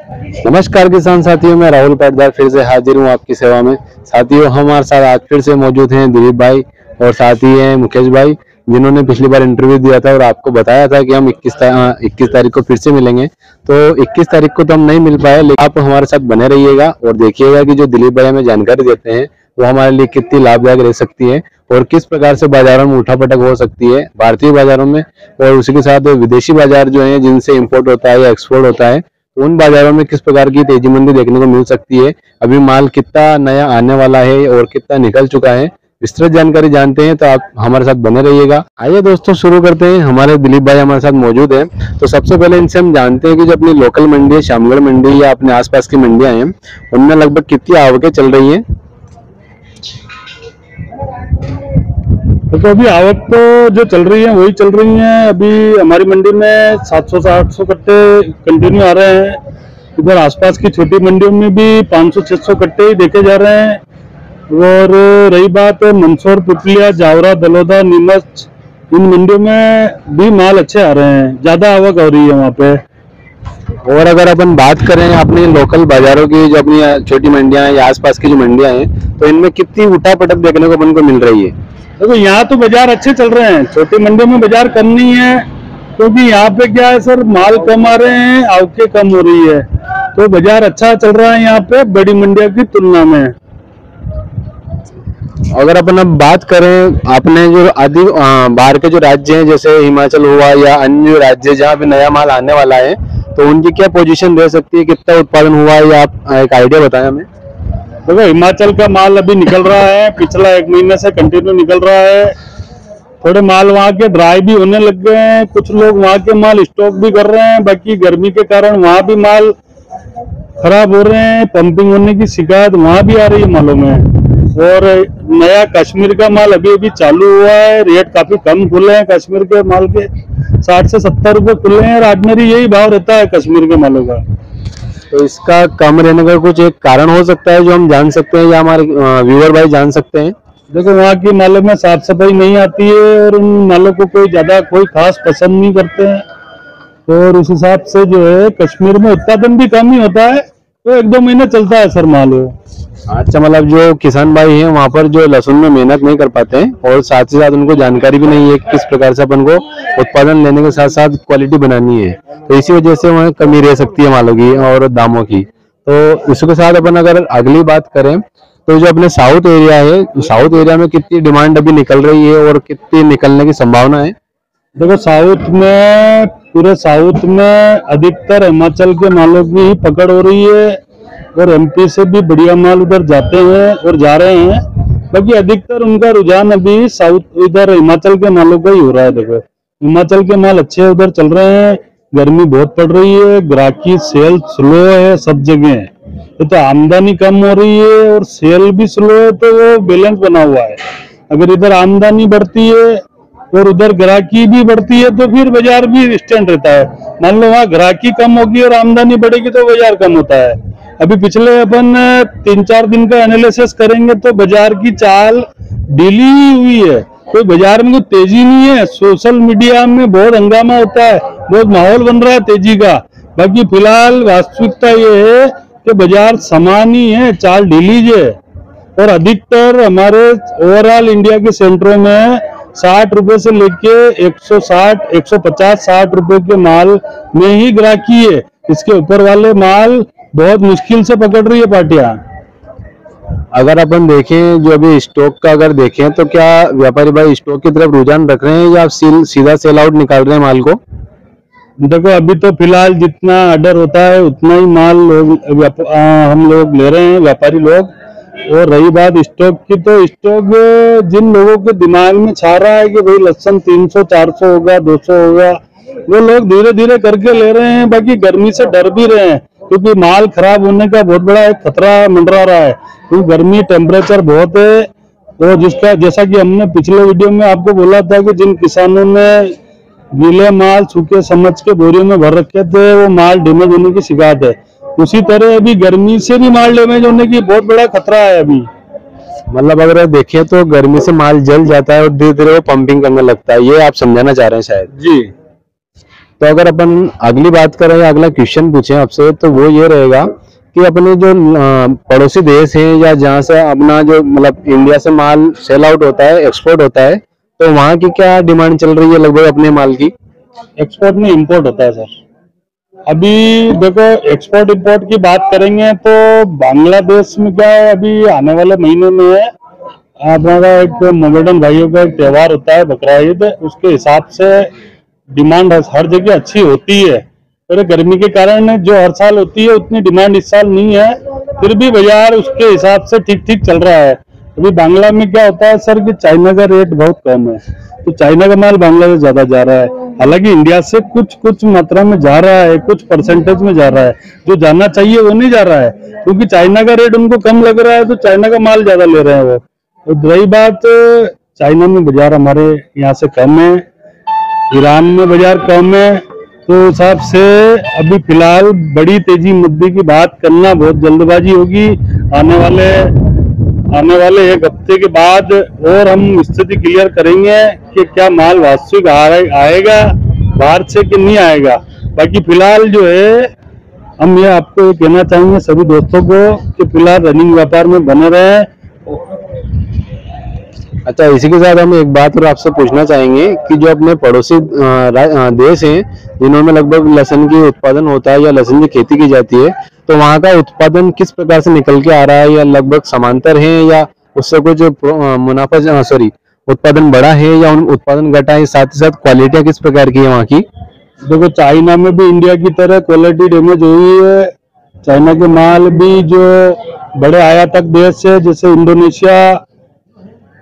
नमस्कार किसान साथियों, मैं राहुल पाटीदार फिर से हाजिर हूँ आपकी सेवा में। साथियों, हमारे साथ आज फिर से मौजूद हैं दिलीप भाई और साथ ही हैं मुकेश भाई, जिन्होंने पिछली बार इंटरव्यू दिया था और आपको बताया था कि हम 21 तारीख को फिर से मिलेंगे। तो 21 तारीख को तो हम नहीं मिल पाए, लेकिन आप हमारे साथ बने रहिएगा और देखिएगा कि जो दिलीप भाई हमें जानकारी देते हैं वो हमारे लिए कितनी लाभदायक रह सकती है और किस प्रकार से बाजारों में उठापटक हो सकती है, भारतीय बाजारों में और उसी के साथ विदेशी बाजार जो है जिनसे इंपोर्ट होता है या एक्सपोर्ट होता है, उन बाजारों में किस प्रकार की तेजी मंदी देखने को मिल सकती है, अभी माल कितना नया आने वाला है और कितना निकल चुका है। विस्तृत जानकारी जानते हैं तो आप हमारे साथ बने रहिएगा। आइए दोस्तों शुरू करते हैं। हमारे दिलीप भाई हमारे साथ मौजूद हैं, तो सबसे पहले इनसे हम जानते हैं कि जो अपनी लोकल मंडी है, श्यामगढ़ मंडी या अपने आसपास की मंडियां हैं, उनमें लगभग कितनी आवकें चल रही हैं। तो अभी आवक तो जो चल रही है वही चल रही है। अभी हमारी मंडी में 700 से 800 कट्टे कंटिन्यू आ रहे हैं। इधर आसपास की छोटी मंडियों में भी 500-600 कट्टे ही देखे जा रहे हैं। और रही बात मंदसौर, पुपलिया, जावरा, दलोदा, नीमच, इन मंडियों में भी माल अच्छे आ रहे हैं, ज्यादा आवक हो रही है वहाँ पे। और अगर अपन बात करें अपनी लोकल बाजारों की, जो अपनी छोटी मंडियां हैं या आसपास की जो मंडियां हैं, तो इनमें कितनी उठापटक देखने को अपन को मिल रही है। देखो यहाँ तो बाजार अच्छे चल रहे हैं, छोटी मंडियों में बाजार कम नहीं है, क्योंकि यहाँ पे क्या है सर, माल कम आ रहे हैं, आवकें कम हो रही है, तो बाजार अच्छा चल रहा है यहाँ पे बड़ी मंडियों की तुलना में। अगर अपन अब बात करें, आपने जो आदि बाहर के जो राज्य हैं जैसे हिमाचल हुआ या अन्य राज्य जहाँ पे नया माल आने वाला है, तो उनकी क्या पोजीशन रह सकती है, कितना उत्पादन हुआ है, या आप एक आइडिया बताएं हमें। देखो हिमाचल का माल अभी निकल रहा है, पिछला 1 महीने से कंटिन्यू निकल रहा है। थोड़े माल वहाँ के ड्राई भी होने लग गए हैं, कुछ लोग वहाँ के माल स्टॉक भी कर रहे हैं, बाकी गर्मी के कारण वहाँ भी माल खराब हो रहे हैं, पंपिंग होने की शिकायत वहाँ भी आ रही है मालों में। और नया कश्मीर का माल अभी अभी चालू हुआ है, रेट काफी कम खुले हैं कश्मीर के माल के, 60 से 70 रुपए खुले हैं। राजमेरी यही भाव रहता है कश्मीर के मालों का। तो इसका कम रहने का कुछ एक कारण हो सकता है जो हम जान सकते हैं या हमारे व्यूअर भाई जान सकते हैं। देखो वहाँ की मालों में साफ सफाई नहीं आती है और उन मालों को कोई खास पसंद नहीं करते हैं, और उस हिसाब से जो है कश्मीर में उत्पादन भी कम ही होता है, तो 1-2 महीने चलता है सर माल वो। अच्छा, मतलब जो किसान भाई हैं वहाँ पर जो लहसुन में मेहनत नहीं कर पाते हैं और साथ ही साथ उनको जानकारी भी नहीं है किस प्रकार से अपन को उत्पादन लेने के साथ साथ क्वालिटी बनानी है, तो इसी वजह से वहाँ कमी रह सकती है मालों की और दामों की। तो इसके साथ अपन अगर अगली बात करें तो जो अपने साउथ एरिया है, साउथ एरिया में कितनी डिमांड अभी निकल रही है और कितनी निकलने की संभावना है। देखो साउथ में, पूरे साउथ में अधिकतर हिमाचल के मालों की ही पकड़ हो रही है और एमपी से भी बढ़िया माल उधर जाते हैं और जा रहे हैं, बाकी अधिकतर उनका रुझान अभी साउथ इधर हिमाचल के मालों का ही हो रहा है। देखो हिमाचल के माल अच्छे उधर चल रहे हैं, गर्मी बहुत पड़ रही है, ग्राहकी सेल स्लो है सब जगह, तो आमदनी कम हो रही है और सेल भी स्लो है, तो वो बैलेंस बना हुआ है। अगर इधर आमदनी बढ़ती है और उधर ग्राहकी भी बढ़ती है तो फिर बाजार भी स्टैंड रहता है। मान लो वहाँ ग्राहकी कम होगी और आमदनी बढ़ेगी तो बाजार कम होता है। अभी पिछले अपन 3-4 दिन का एनालिसिस करेंगे तो बाजार की चाल ढीली हुई है, कोई बाजार में कोई तेजी नहीं है। सोशल मीडिया में बहुत हंगामा होता है, बहुत माहौल बन रहा है तेजी का, बाकी फिलहाल वास्तविकता ये है कि बाजार समान ही है, चाल ढीली है। और अधिकतर हमारे ओवरऑल इंडिया के सेंटरों में 60 रुपए से लेके 160, 150, 60 रुपए के माल में ही ग्राहकी है। इसके ऊपर वाले माल बहुत मुश्किल से पकड़ रही है पार्टियां। अगर अपन देखें जो अभी स्टॉक का अगर देखें तो क्या व्यापारी भाई स्टॉक की तरफ रुझान रख रहे हैं या सीधा सेल आउट निकाल रहे हैं माल को। देखो अभी तो फिलहाल जितना ऑर्डर होता है उतना ही माल हम लोग ले रहे हैं, व्यापारी लोग। और रही बात स्टॉक की, तो स्टॉक जिन लोगों के दिमाग में छा रहा है कि भाई लहसुन 300, 400 होगा, 200 होगा, वो लोग धीरे धीरे करके ले रहे हैं। बाकी गर्मी से डर भी रहे हैं, क्योंकि माल खराब होने का बहुत बड़ा एक खतरा मंडरा रहा है, क्योंकि गर्मी टेम्परेचर बहुत है। तो जिसका जैसा कि हमने पिछले वीडियो में आपको बोला था कि जिन किसानों ने गीले माल सूखे समझ के बोरियों में भर रखे थे, वो माल डैमेज होने की शिकायत है। उसी तरह अभी गर्मी से भी माल डैमेज होने की बहुत बड़ा खतरा है अभी। मतलब अगर देखें तो गर्मी से माल जल जाता है और धीरे धीरे वो पंपिंग करने लगता है, ये आप समझाना चाह रहे हैं शायद। जी। तो अगर अपन अगली बात करें या अगला क्वेश्चन पूछें आपसे तो वो ये रहेगा कि अपने जो पड़ोसी देश हैं या जहाँ से अपना जो मतलब इंडिया से माल सेल आउट होता है, एक्सपोर्ट होता है, तो वहाँ की क्या डिमांड चल रही है लगभग अपने माल की? एक्सपोर्ट में इंपोर्ट होता है सर। अभी देखो एक्सपोर्ट इंपोर्ट की बात करेंगे तो बांग्लादेश में क्या है, अभी आने वाले महीने में है हमारा एक मोमेडन भाइयों का एक त्योहार होता है बकरा ईद, उसके हिसाब से डिमांड हर जगह अच्छी होती है। पर गर्मी के कारण जो हर साल होती है उतनी डिमांड इस साल नहीं है, फिर भी बाजार उसके हिसाब से ठीक ठीक चल रहा है। अभी बांग्ला में क्या होता है सर कि चाइना का रेट बहुत कम है, तो चाइना का माल बांग्लादेश ज्यादा जा रहा है। हालांकि इंडिया से कुछ कुछ मात्रा में जा रहा है, कुछ परसेंटेज में जा रहा है, जो जाना चाहिए वो नहीं जा रहा है, क्योंकि चाइना का रेट उनको कम लग रहा है तो चाइना का माल ज्यादा ले रहे हैं वो। तो रही बात चाइना में बाजार हमारे यहाँ से कम है, ईरान में बाजार कम है, तो हिसाब से अभी फिलहाल बड़ी तेजी मुद्दे की बात करना बहुत जल्दबाजी होगी। आने वाले एक हफ्ते के बाद और हम स्थिति क्लियर करेंगे कि क्या माल वास्तविक आएगा बाहर से कि नहीं आएगा। बाकी फिलहाल जो है हम ये आपको ये कहना चाहेंगे सभी दोस्तों को कि फिलहाल रनिंग व्यापार में बने रहें। अच्छा, इसी के साथ हम एक बात और आपसे पूछना चाहेंगे कि जो अपने पड़ोसी देश हैं जिन्होंने लगभग लहसुन की उत्पादन होता है या लहसुन की खेती की जाती है, तो वहाँ का उत्पादन किस प्रकार से निकल के आ रहा है, या लगभग समांतर है या उससे कुछ उत्पादन बढ़ा है या उत्पादन घटा है? साथ ही साथ क्वालिटियाँ किस प्रकार की है वहाँ की? देखो चाइना में भी इंडिया की तरह क्वालिटी डैमेज हुई है। चाइना के माल भी जो बड़े आयातक देश है जैसे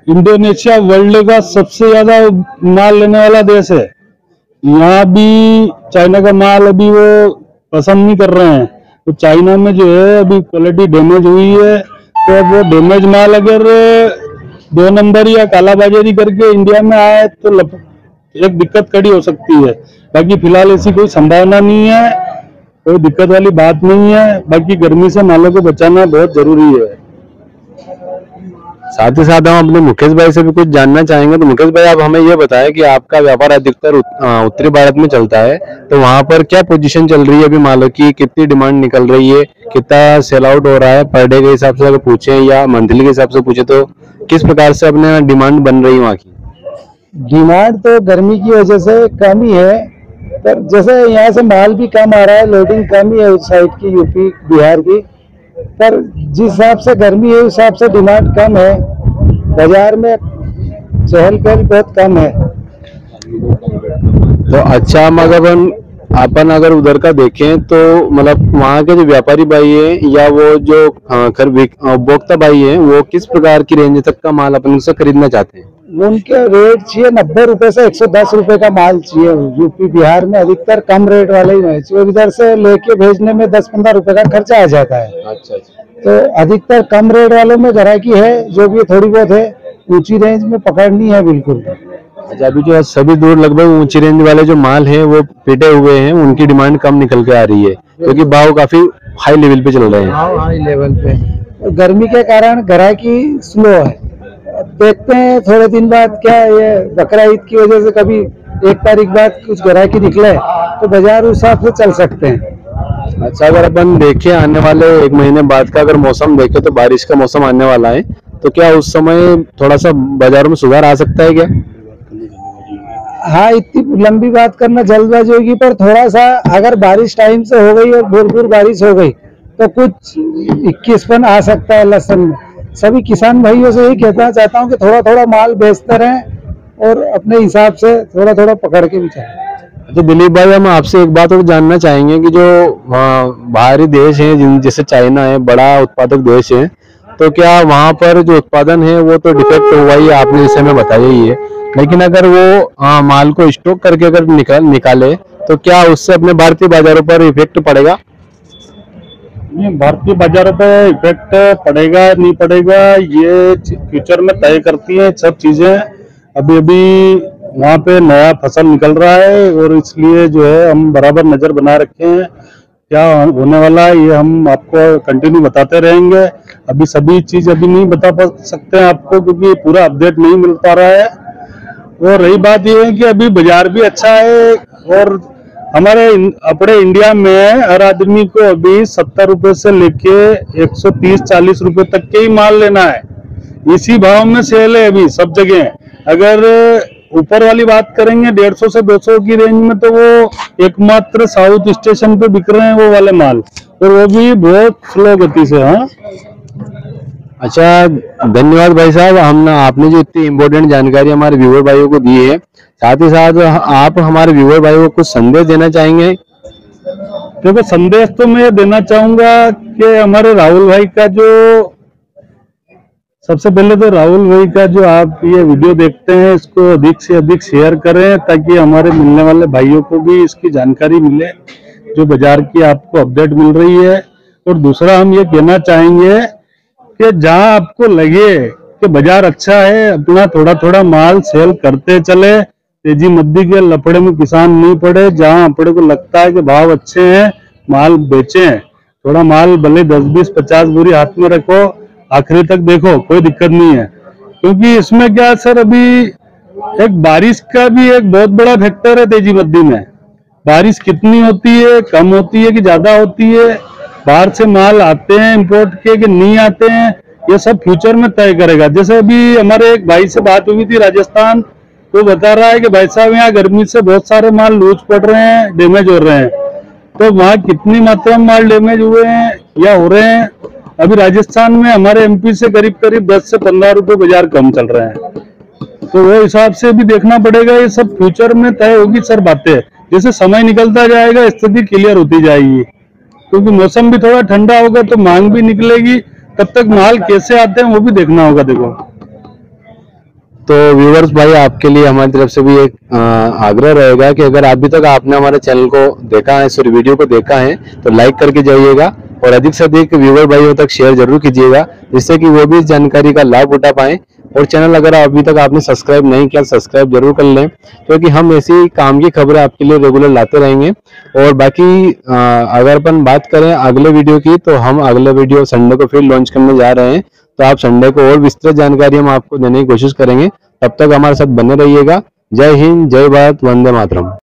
इंडोनेशिया वर्ल्ड का सबसे ज्यादा माल लेने वाला देश है, यहाँ भी चाइना का माल अभी वो पसंद नहीं कर रहे हैं। तो चाइना में जो है अभी क्वालिटी डैमेज हुई है, तो अब वो डैमेज माल अगर 2 नंबर या कालाबाजारी करके इंडिया में आए तो एक दिक्कत खड़ी हो सकती है। बाकी फिलहाल ऐसी कोई संभावना नहीं है, कोई दिक्कत वाली बात नहीं है। बाकी गर्मी से मालों को बचाना बहुत जरूरी है। साथ ही साथ हम अपने मुकेश भाई से भी कुछ जानना चाहेंगे। तो मुकेश भाई, आप हमें ये बताएं कि आपका व्यापार अधिकतर उत्तरी भारत में चलता है, तो वहाँ पर क्या पोजीशन चल रही है अभी मालों की? कितनी डिमांड निकल रही है, कितना सेल आउट हो रहा है पर डे के हिसाब से अगर पूछे या मंथली के हिसाब से पूछे, तो किस प्रकार से अपने डिमांड बन रही है वहाँ की? डिमांड तो गर्मी की वजह से कम ही है, पर जैसे यहाँ से माल भी कम आ रहा है, लोडिंग कम ही है उस साइड की, यूपी बिहार की, पर जिस हिसाब से गर्मी है उस हिसाब से डिमांड कम है। बाजार में चहल पहल बहुत कम है। तो अच्छा, मगर अपन अगर उधर का देखें तो मतलब वहाँ के जो व्यापारी भाई हैं या वो जो उपभोक्ता भाई हैं, वो किस प्रकार की रेंज तक का माल अपन से खरीदना चाहते हैं? उनके रेट चाहिए 90 रुपए से 110 रुपए का माल चाहिए। यूपी बिहार में अधिकतर कम रेट वाले ही नहीं चाहिए, इधर से लेके भेजने में 10-15 रुपए का खर्चा आ जाता है। अच्छा। तो अधिकतर कम रेट वालों में ग्राहकी है, जो भी थोड़ी बहुत है ऊंची रेंज में पकड़नी है बिल्कुल। अच्छा, अभी जो सभी दूर लगभग ऊंची रेंज वाले जो माल हैं वो पिटे हुए हैं, उनकी डिमांड कम निकल के आ रही है क्योंकि भाव काफी हाई लेवल पे चल रहे हैं। हाई लेवल पे गर्मी के कारण ग्राहकी स्लो है। देखते हैं थोड़े दिन बाद क्या ये बकरा ईद की वजह से कभी 1 तारीख बाद कुछ ग्राहकी निकले तो बाजार उस हिसाब से चल सकते हैं। अच्छा, अगर अपन देखें आने वाले 1 महीने बाद का अगर मौसम देखें तो बारिश का मौसम आने वाला है, तो क्या उस समय थोड़ा सा बाजारों में सुधार आ सकता है क्या? हाँ, इतनी लंबी बात करना जल्दबाजी होगी, पर थोड़ा सा अगर बारिश टाइम से हो गई और भरपूर बारिश हो गई तो कुछ 21पन आ सकता है लहसुन में। सभी किसान भाइयों से यही कहना चाहता हूँ कि थोड़ा थोड़ा माल बेचते रहें और अपने हिसाब से थोड़ा थोड़ा पकड़ के भी चलें। तो दिलीप भाई, हम आपसे एक बात और जानना चाहेंगे कि जो बाहरी देश हैं जैसे चाइना है, बड़ा उत्पादक देश है, तो क्या वहाँ पर जो उत्पादन है वो तो डिफेक्ट हुआ ही, आपने जैसे हमें बताया ही है, लेकिन अगर वो माल को स्टॉक करके अगर निकाले तो क्या उससे अपने भारतीय बाजारों पर इफेक्ट पड़ेगा? भारतीय बाजारों पे इफेक्ट पड़ेगा नहीं पड़ेगा ये फ्यूचर में तय करती है सब चीजें। अभी वहाँ पे नया फसल निकल रहा है और इसलिए जो है हम बराबर नजर बना रखे हैं, क्या होने वाला है ये हम आपको कंटिन्यू बताते रहेंगे। अभी सभी चीज अभी नहीं बता सकते हैं आपको, क्योंकि पूरा अपडेट नहीं मिल पा रहा है। और रही बात ये है कि अभी बाजार भी अच्छा है और हमारे अपने इंडिया में हर आदमी को अभी 70 रुपए से लेके 130-40 रुपए तक के ही माल लेना है। इसी भाव में सेल है अभी सब जगह। अगर ऊपर वाली बात करेंगे 150 से 200 की रेंज में, तो वो एकमात्र साउथ स्टेशन पे बिक रहे हैं वो वाले माल, और वो भी बहुत स्लो गति से। हाँ, अच्छा, धन्यवाद भाई साहब। आपने जो इतनी इम्पोर्टेंट जानकारी हमारे व्यूअर भाइयों को दी है, साथ ही साथ आप हमारे व्यूअर भाइयों को कुछ संदेश देना चाहेंगे? देखो, संदेश तो मैं देना चाहूंगा कि हमारे राहुल भाई का जो, सबसे पहले तो राहुल भाई का जो आप ये वीडियो देखते हैं, इसको अधिक से अधिक शेयर करें, ताकि हमारे मिलने वाले भाइयों को भी इसकी जानकारी मिले, जो बाजार की आपको अपडेट मिल रही है। और दूसरा हम ये कहना चाहेंगे कि जहां आपको लगे कि बाजार अच्छा है, अपना थोड़ा थोड़ा माल सेल करते चले, तेजी मंदी के लफड़े में किसान नहीं पड़े। जहां अपने को लगता है कि भाव अच्छे हैं, माल बेचें। थोड़ा माल भले 10-20-50 बोरी हाथ में रखो, आखिरी तक देखो, कोई दिक्कत नहीं है। क्योंकि इसमें क्या सर, अभी एक बारिश का भी एक बहुत बड़ा फैक्टर है तेजी मंदी में। बारिश कितनी होती है, कम होती है कि ज्यादा होती है, बाहर से माल आते हैं इंपोर्ट के कि नहीं आते हैं, ये सब फ्यूचर में तय करेगा। जैसे अभी हमारे एक भाई से बात हुई थी राजस्थान, वो बता रहा है कि भाई साहब यहाँ गर्मी से बहुत सारे माल लूज पड़ रहे हैं, डैमेज हो रहे हैं। तो वहाँ कितनी मात्रा में माल डैमेज हुए हैं या हो रहे हैं? अभी राजस्थान में हमारे एमपी से करीब करीब 10 से 15 रुपए बाजार कम चल रहे हैं। तो वो हिसाब से भी देखना पड़ेगा, ये सब फ्यूचर में तय होगी सर बातें। जैसे समय निकलता जाएगा, स्थिति क्लियर होती जाएगी, क्योंकि मौसम भी थोड़ा ठंडा होगा तो मांग भी निकलेगी। तब तक माल कैसे आते हैं वो भी देखना होगा। देखो, तो व्यूवर्स भाई, आपके लिए हमारी तरफ से भी एक आग्रह रहेगा कि अगर अभी तक आपने हमारे चैनल को देखा है, सॉरी वीडियो को देखा है, तो लाइक करके जाइएगा और अधिक से अधिक व्यूवर भाइयों तक शेयर जरूर कीजिएगा, जिससे कि वो भी इस जानकारी का लाभ उठा पाएं। और चैनल अगर अभी तक आपने सब्सक्राइब नहीं किया, सब्सक्राइब जरूर कर लें, क्योंकि हम ऐसी काम की खबरें आपके लिए रेगुलर लाते रहेंगे। और बाकी अगर अपन बात करें अगले वीडियो की, तो हम अगले वीडियो संडे को फिर लॉन्च करने जा रहे हैं। तो आप संडे को और विस्तृत जानकारी हम आपको देने की कोशिश करेंगे। तब तक हमारे साथ बने रहिएगा। जय हिंद, जय भारत, वंदे मातरम।